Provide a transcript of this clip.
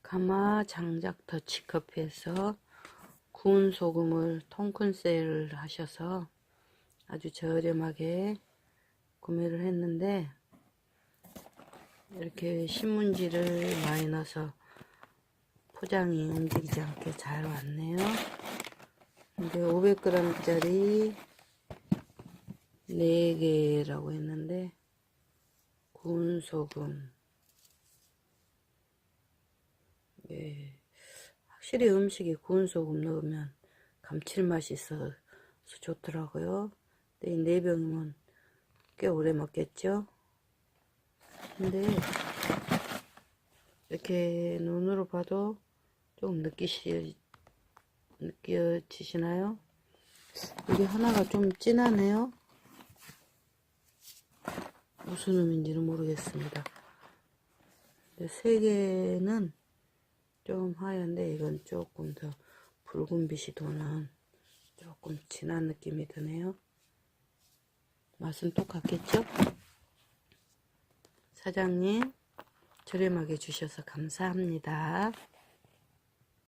가마 장작 더치커피에서 구운 소금을 통큰 세일을 하셔서 아주 저렴하게 구매를 했는데, 이렇게 신문지를 많이 넣어서 포장이 움직이지 않게 잘 왔네요. 근데 500g 짜리 4개라고 했는데, 구운 소금, 확실히 음식에 구운 소금 넣으면 감칠맛이 있어서 좋더라고요. 근데 이 4병이면 꽤 오래 먹겠죠. 근데 이렇게 눈으로 봐도 좀 느껴지시나요? 이게 하나가 좀 진하네요. 무슨 의미인지는 모르겠습니다. 3개는 좀 하얀데, 이건 조금 더 붉은빛이 도는 조금 진한 느낌이 드네요. 맛은 똑같겠죠? 사장님, 저렴하게 주셔서 감사합니다.